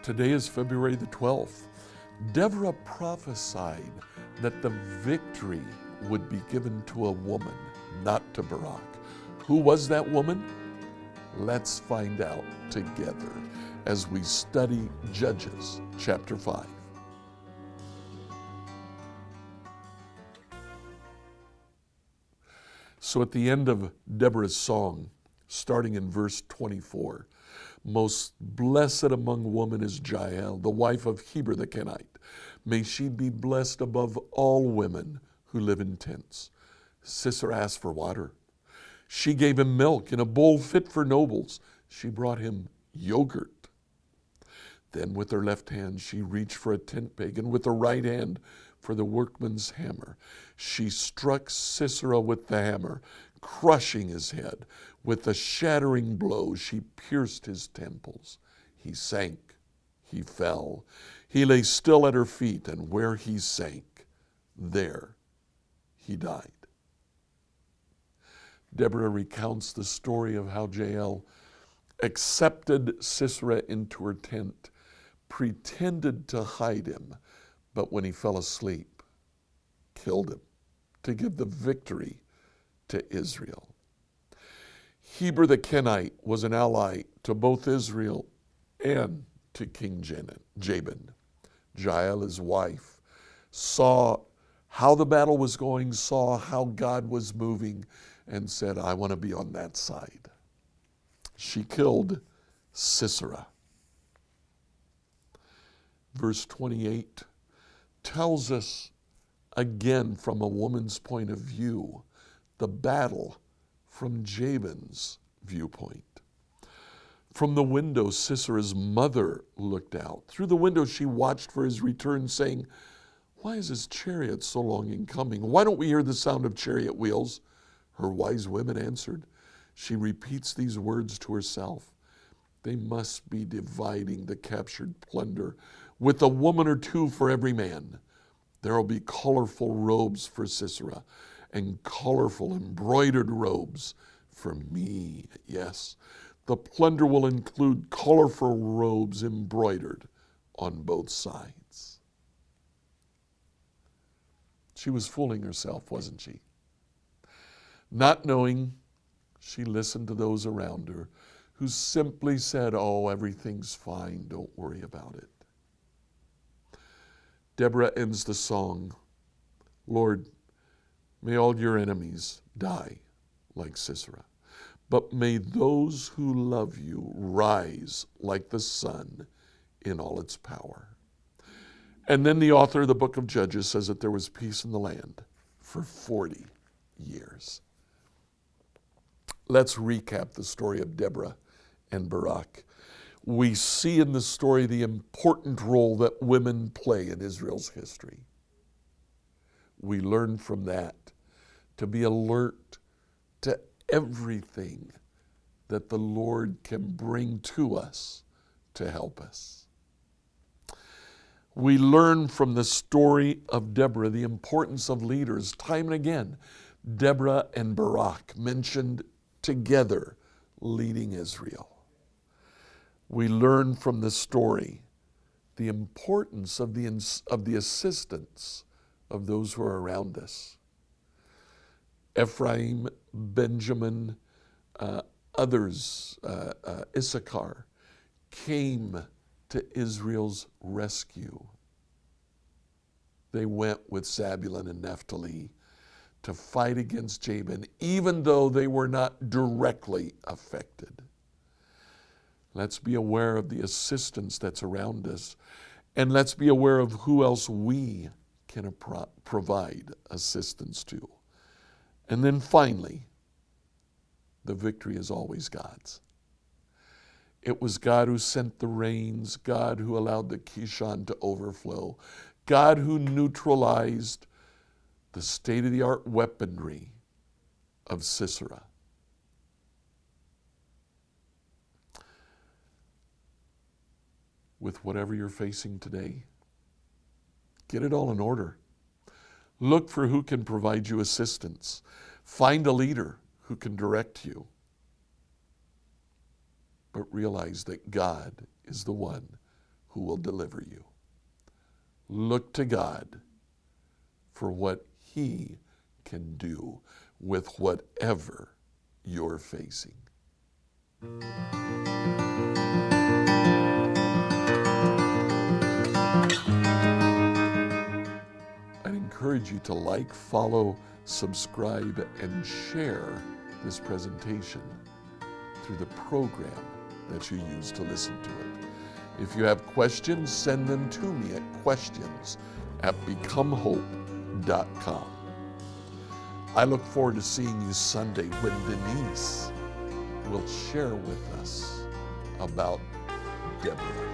Today is February the 12th. Deborah prophesied that the victory would be given to a woman, not to Barak. Who was that woman? Let's find out together as we study Judges chapter 5. So at the end of Deborah's song, starting in verse 24, most blessed among women is Jael, the wife of Heber the Kenite. May she be blessed above all women who live in tents. Sisera asked for water. She gave him milk in a bowl fit for nobles. She brought him yogurt. Then with her left hand she reached for a tent peg, and with her right hand for the workman's hammer. She struck Sisera with the hammer, crushing his head. With a shattering blow she pierced his temples. He sank, he fell. He lay still at her feet, and where he sank, there he died. Deborah recounts the story of how Jael accepted Sisera into her tent, pretended to hide him, but when he fell asleep, killed him to give the victory to Israel. Heber the Kenite was an ally to both Israel and to King Jabin. Jael, his wife, saw how the battle was going, saw how God was moving, and said, I want to be on that side. She killed Sisera. Verse 28 tells us again from a woman's point of view, the battle from Jabin's viewpoint. From the window, Sisera's mother looked out. Through the window, she watched for his return, saying, why is his chariot so long in coming? Why don't we hear the sound of chariot wheels? Her wise women answered. She repeats these words to herself. They must be dividing the captured plunder with a woman or two for every man. There will be colorful robes for Sisera and colorful embroidered robes for me. Yes, the plunder will include colorful robes embroidered on both sides. She was fooling herself, wasn't she? Not knowing, she listened to those around her who simply said, oh, everything's fine, don't worry about it. Deborah ends the song, Lord, may all your enemies die like Sisera, but may those who love you rise like the sun in all its power. And then the author of the book of Judges says that there was peace in the land for 40 years. Let's recap the story of Deborah and Barak. We see in the story the important role that women play in Israel's history. We learn from that to be alert to everything that the Lord can bring to us to help us. We learn from the story of Deborah the importance of leaders. Time and again, Deborah and Barak mentioned together leading Israel. We learn from the story the importance of the assistance of those who are around us. Ephraim, Benjamin, others, Issachar, came to Israel's rescue. They went with Zebulun and Naphtali to fight against Jabin, even though they were not directly affected. Let's be aware of the assistance that's around us, and let's be aware of who else we can provide assistance to. And then finally, the victory is always God's. It was God who sent the rains, God who allowed the Kishon to overflow, God who neutralized the state-of-the-art weaponry of Sisera. With whatever you're facing today, get it all in order. Look for who can provide you assistance. Find a leader who can direct you. But realize that God is the one who will deliver you. Look to God for what He can do with whatever you're facing. I'd encourage you to like, follow, subscribe, and share this presentation through the program that you use to listen to it. If you have questions, send them to me at questions@becomehope.com. I look forward to seeing you Sunday when Denise will share with us about Deborah.